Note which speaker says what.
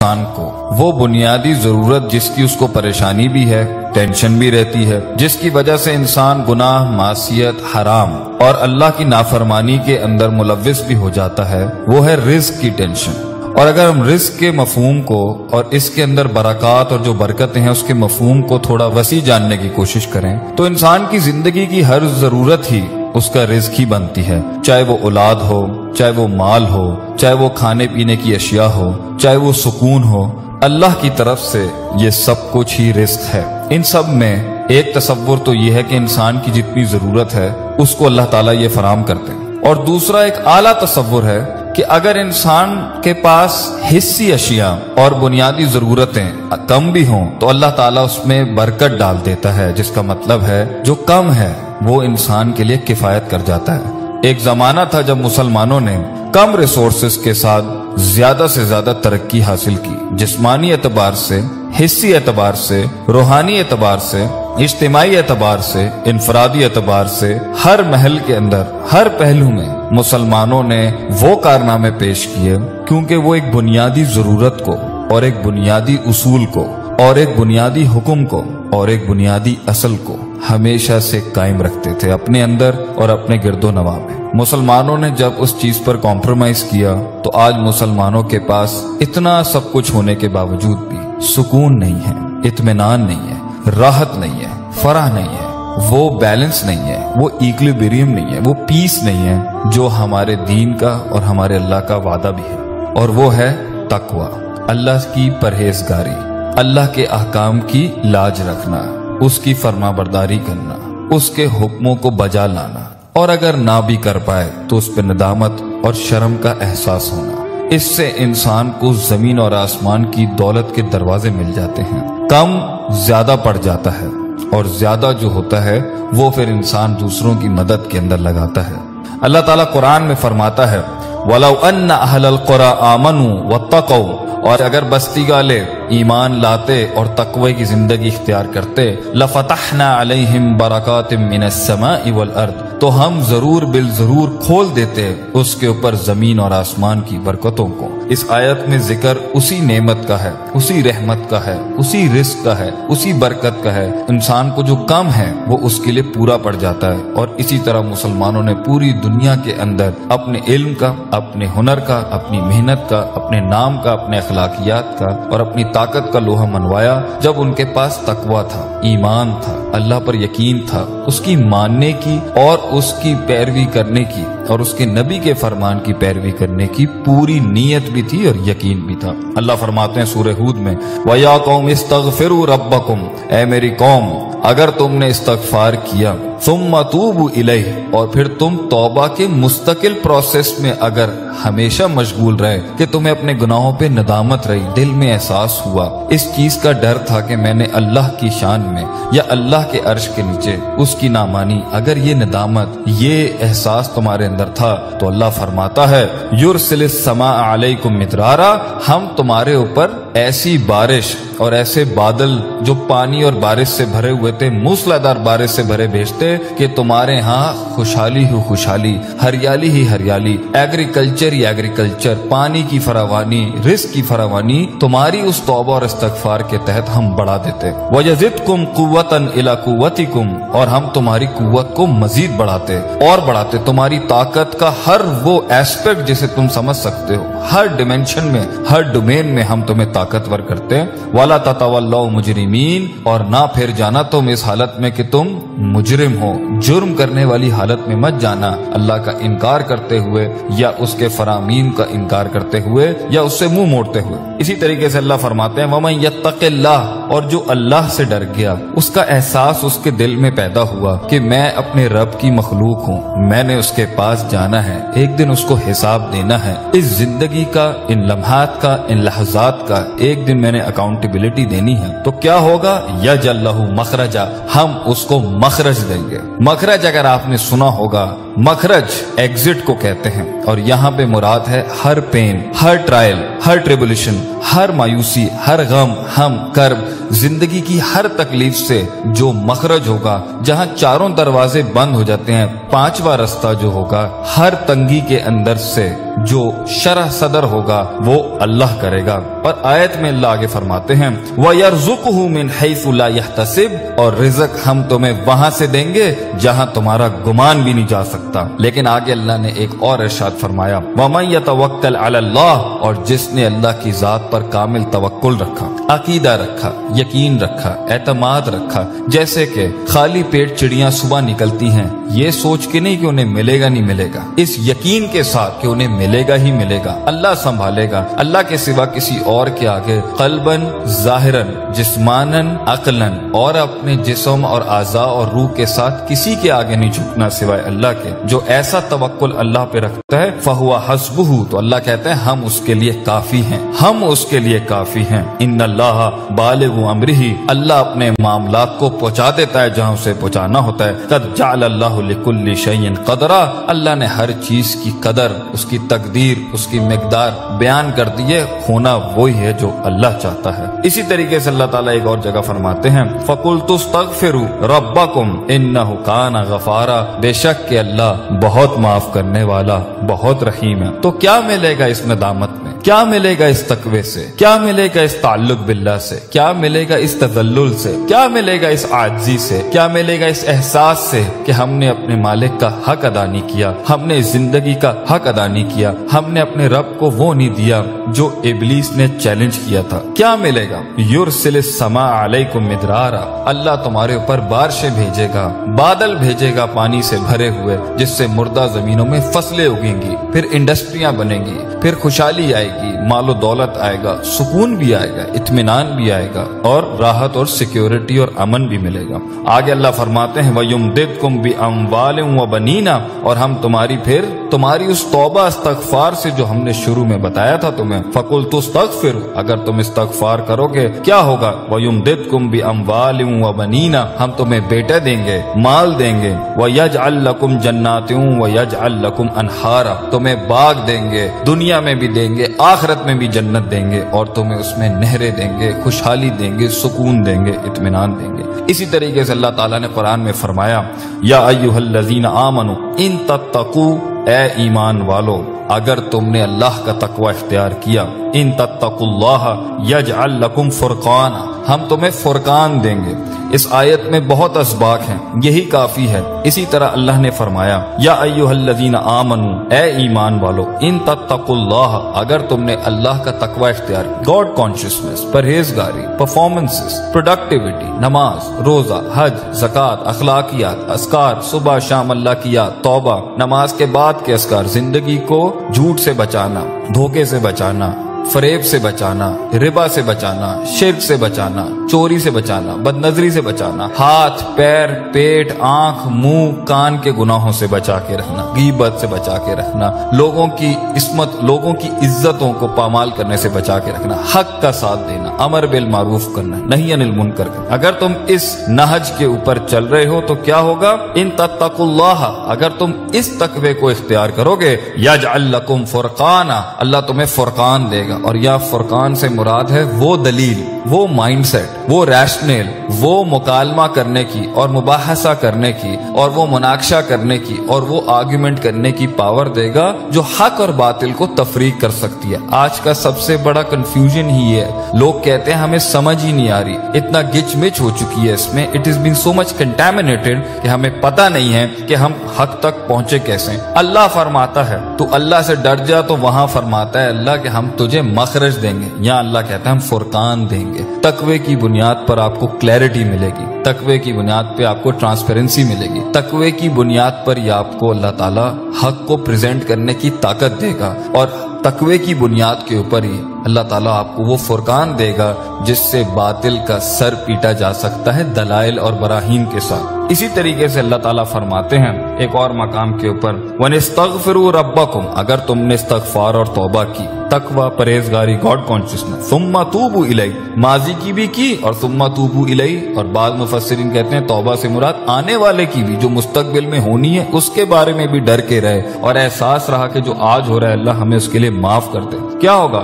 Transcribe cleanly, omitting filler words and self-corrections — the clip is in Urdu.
Speaker 1: انسان کو وہ بنیادی ضرورت جس کی اس کو پریشانی بھی ہے، ٹینشن بھی رہتی ہے، جس کی وجہ سے انسان گناہ، معصیت، حرام اور اللہ کی نافرمانی کے اندر ملوث بھی ہو جاتا ہے، وہ ہے رزق کی ٹینشن۔ اور اگر ہم رزق کے مفہوم کو اور اس کے اندر برکات اور جو برکتیں ہیں اس کے مفہوم کو تھوڑا وسیع جاننے کی کوشش کریں تو انسان کی زندگی کی ہر ضرورت ہی اس کا رزق ہی بنتی ہے، چاہے وہ اولاد ہو، چاہے وہ مال ہو، چاہے وہ کھانے پینے کی اشیاء ہو، چاہے وہ سکون ہو، اللہ کی طرف سے یہ سب کچھ ہی رزق ہے۔ ان سب میں ایک تصور تو یہ ہے کہ انسان کی جتنی ضرورت ہے اس کو اللہ تعالیٰ یہ فراہم کرتے ہیں، اور دوسرا ایک اعلیٰ تصور ہے کہ اگر انسان کے پاس حصی اشیاء اور بنیادی ضرورتیں کم بھی ہوں تو اللہ تعالیٰ اس میں برکت ڈال دیتا ہے، جس کا مطلب ہے جو کم ہے وہ انسان کے لیے کفایت کر جاتا ہے۔ ایک زمانہ تھا جب مسلمانوں نے کم ریسورسز کے ساتھ زیادہ سے زیادہ ترقی حاصل کی، جسمانی اعتبار سے، حصی اعتبار سے، روحانی اعتبار سے، اجتماعی اعتبار سے، انفرادی اعتبار سے، ہر محل کے اندر، ہر پہلو میں مسلمانوں نے وہ کارنامے پیش کیے کیونکہ وہ ایک بنیادی ضرورت کو اور ایک بنیادی اصول کو اور ایک بنیادی حکم کو اور ایک بنیادی اصل کو ہمیشہ سے قائم رکھتے تھے اپنے اندر اور اپنے گرد و نواح میں۔ مسلمانوں نے جب اس چیز پر کمپرومائز کیا تو آج مسلمانوں کے پاس اتنا سب کچھ ہونے کے باوجود بھی سکون نہیں ہے، اطمینان نہیں ہے، راحت نہیں ہے، فرح نہیں ہے، وہ بیلنس نہیں ہے، وہ ایکولیبریم نہیں ہے، وہ پیس نہیں ہے جو ہمارے دین کا اور ہمارے اللہ کا وعدہ بھی ہے، اور وہ ہے تقوی، اللہ کی پرہیزگاری، اللہ کے احکام کی لاج رکھنا، اس کی فرما برداری کرنا، اس کے حکموں کو بجا لانا، اور اگر نہ بھی کر پائے تو اس پہ ندامت اور شرم کا احساس ہونا۔ اس سے انسان کو زمین اور آسمان کی دولت کے دروازے مل جاتے ہیں۔ کم زیادہ پڑ جاتا ہے اور زیادہ جو ہوتا ہے وہ پھر انسان دوسروں کی مدد کے اندر لگاتا ہے۔ اللہ تعالیٰ قرآن میں فرماتا ہے وَلَوْ أَنَّ أَهْلَ الْقُرَىٰ آمَنُوا وَاتَّقَوْا، اور اگر بستی والے ایمان لاتے اور تقوی کی زندگی اختیار کرتے لَفَتَحْنَا عَلَيْهِمْ بَرَكَاتٍ مِّنَ السَّمَاءِ وَالْأَرْضِ، تو ہم ضرور بالضرور کھول دیتے اس کے اوپر زمین اور آسمان کی برکتوں کو۔ اس آیت میں ذکر اسی نعمت کا ہے، اسی رحمت کا ہے، اسی رزق کا ہے، اسی برکت کا ہے۔ انسان کو جو کم ہے وہ اس کے لیے پورا پڑ جاتا ہے، اور اسی طرح مسلمانوں نے پوری دنیا کے اندر اپنے علم کا، اپنے ہنر کا، اپنی محنت کا، اپنے نام کا، اپنے اخلاقیات کا اور اپنی طاقت کا لوہا منوایا جب ان کے پاس تقوی تھا، ایمان تھا، اللہ پر یقین تھا، اس کی ماننے کی اور اس کی پیروی کرنے کی اور اس کے نبی کے فرمان کی پیروی کرنے کی پوری نیت بھی تھی اور یقین بھی تھا۔ اللہ فرماتے ہیں سورہ ہود میں وَيَا قَوْمِ اسْتَغْفِرُوا رَبَّكُمْ، اے میری قوم اگر تم نے استغفار کیا، ثُمَّ تُوبُوا إِلَيْهِ، اور پھر تم توبہ کے مستقل پروسیس میں اگر ہمیشہ مشغول رہے کہ تمہیں اپنے گناہوں پہ ندامت رہی، دل میں احساس ہوا، اس چیز کا ڈر تھا کہ میں نے اللہ کی شان میں یا اللہ کے عرش کے نیچے اس کی نامانی، اگر یہ ندامت، یہ احساس تمہارے اندر تھا تو اللہ فرماتا ہے یرسل السماء علیکم مدرارا، ہم تمہارے اوپر ایسی بارش اور ایسے بادل جو پانی اور بارش سے بھرے ہوئے تھے، موسلادھار بارش سے بھرے بھیجتے کہ تمہارے ہاں خوشحالی ہی خوشحالی، ہریالی ہی ہریالی، ایگریکلچر ہی ایگریکلچر، پانی کی فراوانی، رزق کی فراوانی تمہاری اس توبہ اور استغفار کے تحت ہم بڑھا دیتے۔ وَيَزِدْكُمْ قُوَّةً إِلَىٰ قُوَّتِكُمْ، اور ہم تمہاری قوت کو مزید بڑھاتے اور بڑھاتے، تمہاری طاقت کا ہر وہ ایسپیکٹ جسے تم سمجھ سکتے ہو، ہر ڈیمنشن میں، ہر ڈومین میں ہم تمہیں طاقتور کرتے۔ وَلَا تَتَوَلَّوْا مُجْرِمِينَ، اور نہ پھر جانا تم اس حالت میں کہ تم مجرم ہو، جرم کرنے والی حالت میں مت جانا، اللہ کا انکار کرتے ہوئے یا اس کے فرامین کا انکار کرتے ہوئے یا اس سے منہ موڑتے ہوئے۔ اسی طریقے سے اللہ فرماتے ہیں وَمَن يَتَّقِ اللَّهَ، اور جو اللہ سے ڈر گیا، اس کا احساس اس کے دل میں پیدا ہوا کہ میں اپنے رب کی مخلوق ہوں، میں نے اس کے پاس جانا ہے، ایک دن اس کو حساب دینا ہے، اس زندگی کا، ان لمحات کا، ان لحظات کا ایک دن میں نے اکاؤنٹیبلٹی دینی ہے، تو کیا ہوگا؟ یجعل لہ مخرجا، ہم اس کو مخرج دیں گے۔ مخرج اگر آپ نے سنا ہوگا، مخرج ایگزٹ کو کہتے ہیں، اور یہاں پہ مراد ہے ہر پین، ہر ٹرائل، ہر ٹریبولیشن، ہر مایوسی، ہر غم، ہم، کرب، زندگی کی ہر تکلیف سے جو مخرج ہوگا، جہاں چاروں دروازے بند ہو جاتے ہیں، پانچواں رستہ جو ہوگا، ہر تنگی کے اندر سے جو شرح صدر ہوگا وہ اللہ کرے گا۔ اور آیت میں اللہ آگے فرماتے ہیں وَيَرْزُقُهُ مِنْ حَيْثُ لَا يَحْتَسِبُ، اور رزق ہم تمہیں وہاں سے دیں گے جہاں تمہارا گمان بھی نہیں جا سکتا۔ لیکن آگے اللہ نے ایک اور ارشاد فرمایا وَمَن يَتَوَكَّلْ عَلَى اللَّهِ، اور جس نے اللہ کی ذات پر کامل توکل رکھا، عقیدہ رکھا، یقین رکھا، اعتماد رکھا، جیسے کہ خالی پیٹ چڑیاں صبح نکلتی ہیں یہ سوچ کے نہیں کہ انہیں ملے گا نہیں ملے گا، اس یقین کے ساتھ کہ انہیں ملے گا ہی ملے گا، اللہ سنبھالے گا، اللہ کے سوا کسی اور کے آگے قلباً ظاہراً جسماناً عقلاً اور اپنے جسم اور اعضاء اور روح کے ساتھ کسی کے آگے نہیں جھکنا سوائے اللہ کے۔ جو ایسا توکل اللہ پہ رکھتا ہے فَهُوَ حَسْبُهُ، تو اللہ کہتے ہیں ہم اس کے لیے کافی ہیں، ہم اس کے لیے کافی ہیں۔ ان اللہ بالغ امرہ، اللہ اپنے معاملات کو پہنچا دیتا ہے جہاں اسے پہنچانا ہوتا ہے۔ قد جعل اللہ لکل شیء قدرا، اللہ نے ہر چیز کی قدر، اس کی تقدیر، اس کی مقدار بیان کر دی ہے، ہونا وہی ہے جو اللہ چاہتا ہے۔ اسی طریقے سے اللہ تعالیٰ ایک اور جگہ فرماتے ہیں فَقُلْتُ اسْتَغْفِرُوا رَبَّكُمْ إِنَّهُ كَانَ غَفَارًا، بے شک کہ اللہ بہت معاف کرنے والا، بہت رحیم ہے۔ تو کیا ملے گا اس ندامت میں، کیا ملے گا اس تقوی سے، کیا ملے گا اس تعلق باللہ سے، کیا ملے گا اس تذلل سے، کیا ملے گا اس عاجزی سے، کیا ملے گا اس احساس سے کہ ہم نے اپنے مالک کا حق ادا نہیں کیا، ہم نے زندگی کا حق ادا نہیں کیا، ہم نے اپنے رب کو وہ نہیں دیا جو ابلیس نے چیلنج کیا تھا۔ کیا ملے گا یرسل السماء علیکم مدرارا، اللہ تمہارے اوپر بارشیں بھیجے گا، بادل بھیجے گا پانی سے بھرے ہوئے، جس سے مردہ زمینوں میں فصلیں اگیں گی، پھر انڈسٹریاں بنیں گی، پھر خوشحالی آئے گی، مال و دولت آئے گا، سکون بھی آئے گا، اطمینان بھی آئے گا، اور راحت اور سیکیورٹی اور امن بھی ملے گا۔ آگے اللہ فرماتے ہیں وَيُمْدِدْكُمْ بِأَمْوَالٍ وَبَنِينَ، اور ہم تمہاری اس توبہ استغفار سے جو ہم نے شروع میں بتایا تھا تمہیں فَقُلْتُ اسْتَغْفِرُوا، اگر تم استغفار کرو گے کیا ہوگا وَيُمْدِدْكُمْ بِأَمْوَالٍ وَبَنِينَ، ہم تمہیں بیٹے دیں گے، مال دیں گے، وَيَجْعَلْ لَكُمْ جَنَّاتٍ وَيَجْعَلْ لَكُمْ أَنْهَارًا، تمہیں باغ دیں گے، دنیا میں بھی دیں گے، آخرت میں بھی جنت دیں گے، اور تمہیں اس میں نہریں دیں گے، خوشحالی دیں گے، سکون دیں گے، اطمینان دیں گے۔ اسی طریقے سے اللہ تعالیٰ نے قرآن میں فرمایا یا ایھا الذین آمنوا ان تتقوا، اے ایمان والو اگر تم نے اللہ کا تقوی اختیار کیا، ان تتقوا اللہ یجعل لکم فرقانا، ہم تمہیں فرقان دیں گے۔ اس آیت میں بہت اسباق ہیں، یہی کافی ہے۔ اسی طرح اللہ نے فرمایا یا ایھا الذین آمنوا، اے ایمان والو ان تتقوا اللہ، اگر تم نے اللہ کا تقوی اختیار، گاڈ کانشسنس، پرہیزگاری، پرفارمنسز، پروڈکٹیوٹی، نماز، روزہ، حج، زکوٰۃ، اخلاقیات، اذکار، صبح شام اللہ کی یاد، توبہ، نماز کے بعد کے اذکار، زندگی کو جھوٹ سے بچانا، دھوکے سے بچانا، فریب سے بچانا، ربا سے بچانا، شرک سے بچانا، چوری سے بچانا، بد نظری سے بچانا، ہاتھ، پیر، پیٹ، آنکھ، منہ، کان کے گناہوں سے بچا کے رکھنا، غیبت سے بچا کے رکھنا، لوگوں کی عصمت، لوگوں کی عزتوں کو پامال کرنے سے بچا کے رکھنا، حق کا ساتھ دینا، امر بالمعروف کرنا، نہی عن المنکر کرنا۔ اگر تم اس نہج کے اوپر چل رہے ہو تو کیا ہوگا ان تتقوا اللہ، اگر تم اس تقوی کو اختیار کرو گے یجعل لکم فرقانا، اللہ تمہیں فرقان دے گا۔ اور یا فرقان سے مراد ہے وہ دلیل، وہ مائنڈ سیٹ، وہ ریشنل، وہ مکالمہ کرنے کی اور مباحثہ کرنے کی اور وہ مناقشہ کرنے کی اور وہ آرگیومنٹ کرنے کی پاور دے گا جو حق اور باطل کو تفریق کر سکتی ہے۔ آج کا سب سے بڑا کنفیوژن ہی ہے، لوگ کہتے ہیں ہمیں سمجھ ہی نہیں آ رہی، اتنا گچ مچ ہو چکی ہے اس میں، it is been so much contaminated کہ ہمیں پتہ نہیں ہے کہ ہم حق تک پہنچے کیسے۔ اللہ فرماتا ہے تو اللہ سے ڈر جا، تو وہاں فرماتا ہے اللہ کہ ہم تجھے مخرج دیں گے، یہاں اللہ کہتا ہے ہم فرقان دیں گے۔ تقوی کی بنیاد پر آپ کو کلیئرٹی ملے گی، تقوی کی بنیاد پہ آپ کو ٹرانسپیرنسی ملے گی، تقوی کی بنیاد پر ہی آپ کو اللہ تعالیٰ حق کو پریزنٹ کرنے کی طاقت دے گا، اور تقوی کی بنیاد کے اوپر ہی اللہ تعالیٰ آپ کو وہ فرقان دے گا جس سے باطل کا سر پیٹا جا سکتا ہے دلائل اور براہین کے ساتھ۔ اسی طریقے سے اللہ تعالیٰ فرماتے ہیں ایک اور مقام کے اوپر وَنِسْتَغْفِرُوا رَبَّكُمْ، اگر تم نے استغفار اور توبہ کی، تقوی، پرہیزگاری، گاڈ کانشسنس، ثُمَّ تُوبُوا إِلَيْهِ، ماضی کی بھی کی اور ثُمَّ تُوبُوا إِلَيْهِ، اور بعض مفسرین کہتے ہیں توبہ سے مراد آنے والے کی بھی، جو مستقبل میں ہونی ہے اس کے بارے میں بھی ڈر کے رہے اور احساس رہا کہ جو آج ہو رہا ہے اللہ ہمیں اس کے لیے معاف کر دے۔ کیا ہوگا